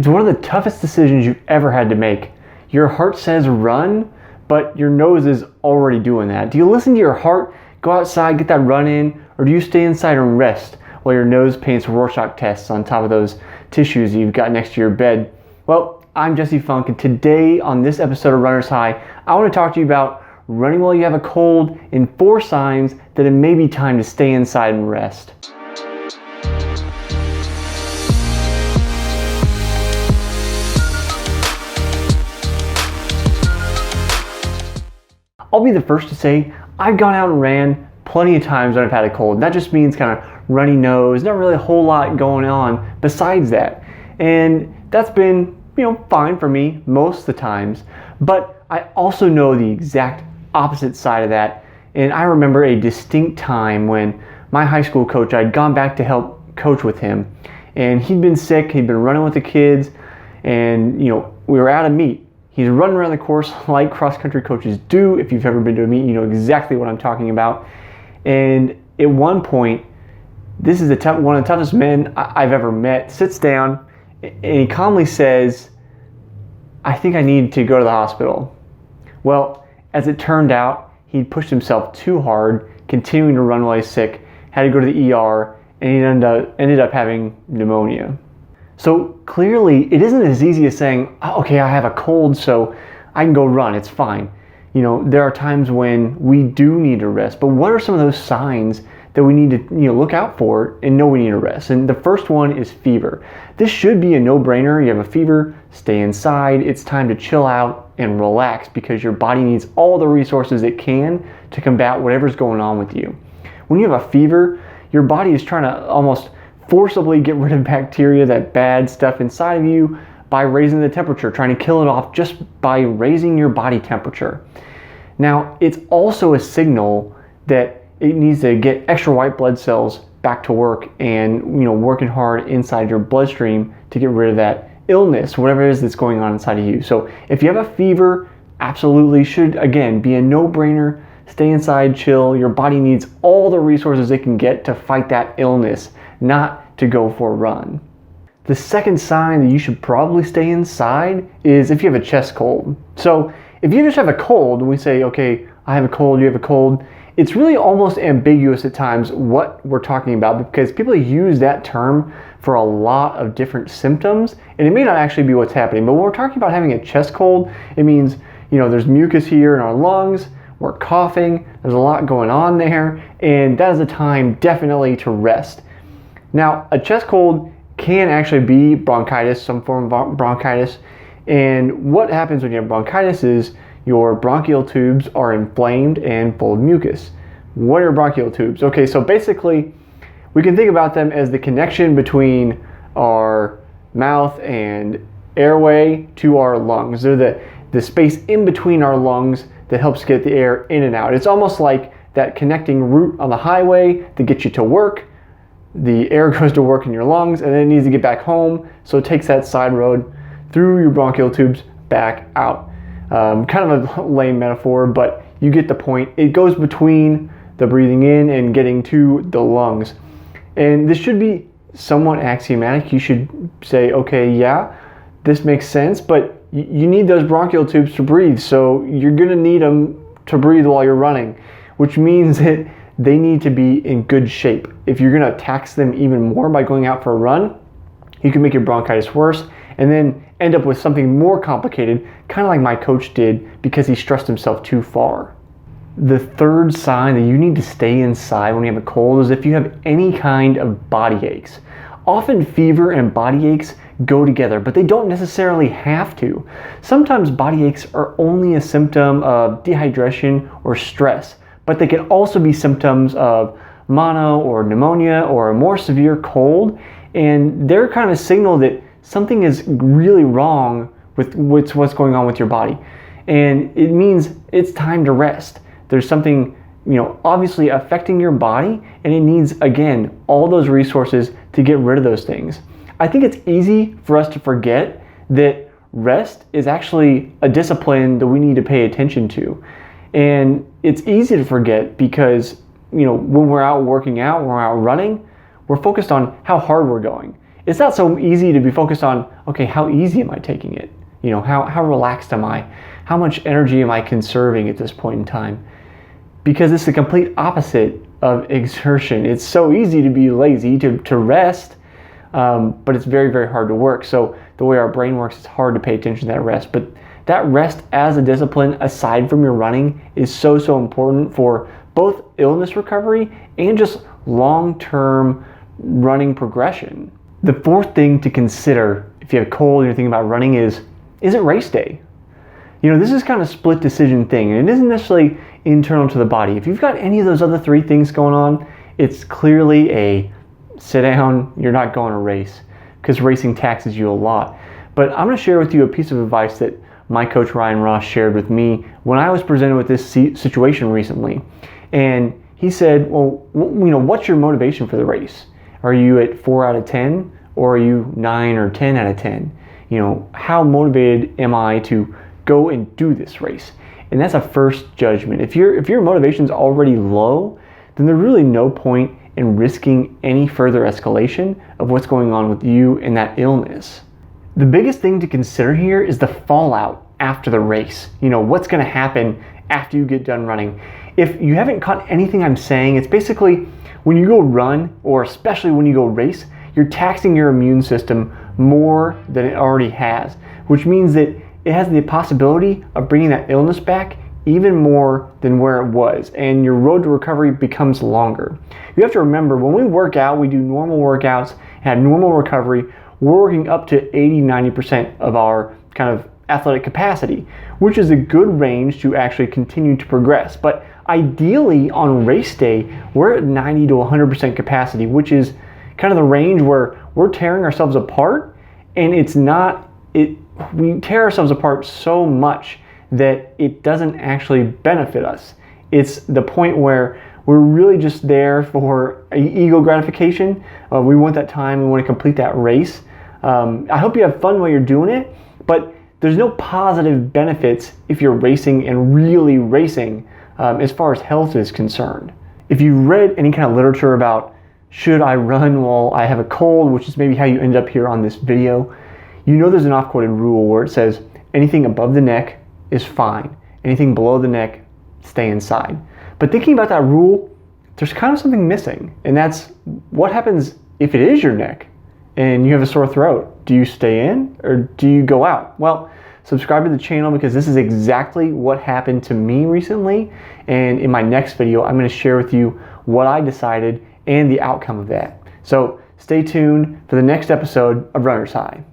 It's one of the toughest decisions you've ever had to make. Your heart says run, but your nose is already doing that. Do you listen to your heart, go outside, get that run in, or do you stay inside and rest while your nose paints Rorschach tests on top of those tissues you've got next to your bed? Well, I'm Jesse Funk, and today on this episode of Runner's High, I want to talk to you about running while you have a cold and 4 signs that it may be time to stay inside and rest. I'll be the first to say I've gone out and ran plenty of times when I've had a cold. That just means kind of runny nose, not really a whole lot going on besides that. And that's been, fine for me most of the times. But I also know the exact opposite side of that. And I remember a distinct time when my high school coach, I'd gone back to help coach with him. And he'd been sick, he'd been running with the kids, and we were at a meet. He's running around the course like cross-country coaches do. If you've ever been to a meet, you know exactly what I'm talking about. And at one point, this is one of the toughest men I've ever met, sits down, and he calmly says, "I think I need to go to the hospital." Well, as it turned out, he'd pushed himself too hard, continuing to run while he's sick, had to go to the ER, and he ended up having pneumonia. So clearly, it isn't as easy as saying, "Oh, okay, I have a cold, so I can go run, it's fine." There are times when we do need to rest, but what are some of those signs that we need to look out for and know we need to rest? And the first one is fever. This should be a no-brainer. You have a fever, stay inside. It's time to chill out and relax because your body needs all the resources it can to combat whatever's going on with you. When you have a fever, your body is trying to almost forcibly get rid of bacteria, that bad stuff inside of you, by raising the temperature, trying to kill it off just by raising your body temperature. Now, it's also a signal that it needs to get extra white blood cells back to work and working hard inside your bloodstream to get rid of that illness, whatever it is that's going on inside of you. So if you have a fever, absolutely should, again, be a no-brainer. Stay inside, chill. Your body needs all the resources it can get to fight that illness, not to go for a run. The second sign that you should probably stay inside is if you have a chest cold. So if you just have a cold, and we say, okay, I have a cold, you have a cold, it's really almost ambiguous at times what we're talking about because people use that term for a lot of different symptoms, and it may not actually be what's happening. But when we're talking about having a chest cold, it means, there's mucus here in our lungs, we're coughing, there's a lot going on there, and that is a time definitely to rest. Now, a chest cold can actually be bronchitis, some form of bronchitis. And what happens when you have bronchitis is your bronchial tubes are inflamed and full of mucus. What are bronchial tubes? Okay, so basically, we can think about them as the connection between our mouth and airway to our lungs. They're the space in between our lungs that helps get the air in and out. It's almost like that connecting route on the highway that gets you to work. The air goes to work in your lungs and then it needs to get back home, so it takes that side road through your bronchial tubes back out. Kind of a lame metaphor, but you get the point. It goes between the breathing in and getting to the lungs. And this should be somewhat axiomatic. You should say, okay, yeah, this makes sense, but you need those bronchial tubes to breathe, so you're gonna need them to breathe while you're running, which means that they need to be in good shape. If you're gonna tax them even more by going out for a run, you can make your bronchitis worse and then end up with something more complicated, kind of like my coach did because he stressed himself too far. The third sign that you need to stay inside when you have a cold is if you have any kind of body aches. Often fever and body aches go together, but they don't necessarily have to. Sometimes body aches are only a symptom of dehydration or stress, but they can also be symptoms of mono or pneumonia or a more severe cold, and they're kind of a signal that something is really wrong with what's going on with your body. And it means it's time to rest. There's something, obviously affecting your body, and it needs, again, all those resources to get rid of those things. I think it's easy for us to forget that rest is actually a discipline that we need to pay attention to. And it's easy to forget because, when we're out working out, when we're out running, we're focused on how hard we're going. it's not so easy to be focused on, okay, how easy am I taking it? You know, how relaxed am I? How much energy am I conserving at this point in time? Because it's the complete opposite of exertion. It's so easy to be lazy, to rest, but it's very, very hard to work. So the way our brain works, it's hard to pay attention to that rest. But that rest as a discipline, aside from your running, is so, so important for both illness recovery and just long-term running progression. The fourth thing to consider if you have a cold and you're thinking about running is it race day? You know, this is kind of a split decision thing, and it isn't necessarily internal to the body. If you've got any of those other three things going on, it's clearly a sit down, you're not going to race, because racing taxes you a lot. But I'm going to share with you a piece of advice that my coach Ryan Ross shared with me when I was presented with this situation recently. And he said, well, you know, what's your motivation for the race? Are you at 4 out of 10, or are you 9 or 10 out of 10? You know, how motivated am I to go and do this race? And that's a first judgment. If your motivation's already low, then there's really no point in risking any further escalation of what's going on with you and that illness. The biggest thing to consider here is the fallout after the race. You know, what's going to happen after you get done running. If you haven't caught anything I'm saying, it's basically when you go run, or especially when you go race, you're taxing your immune system more than it already has, which means that it has the possibility of bringing that illness back even more than where it was, and your road to recovery becomes longer. You have to remember, when we work out, we do normal workouts and have normal recovery, we're working up to 80-90% of our kind of athletic capacity, which is a good range to actually continue to progress. But ideally on race day, we're at 90 to 100% capacity, which is kind of the range where we're tearing ourselves apart, and we tear ourselves apart so much that it doesn't actually benefit us. It's the point where we're really just there for ego gratification. We want that time, we want to complete that race. I hope you have fun while you're doing it, but there's no positive benefits if you're racing and really racing as far as health is concerned. If you read any kind of literature about should I run while I have a cold, which is maybe how you end up here on this video, you know there's an oft-quoted rule where it says anything above the neck is fine. Anything below the neck, stay inside. But thinking about that rule, there's kind of something missing. And that's what happens if it is your neck and you have a sore throat. Do you stay in or do you go out? Well, subscribe to the channel, because this is exactly what happened to me recently. And in my next video, I'm going to share with you what I decided and the outcome of that. So stay tuned for the next episode of Runner's High.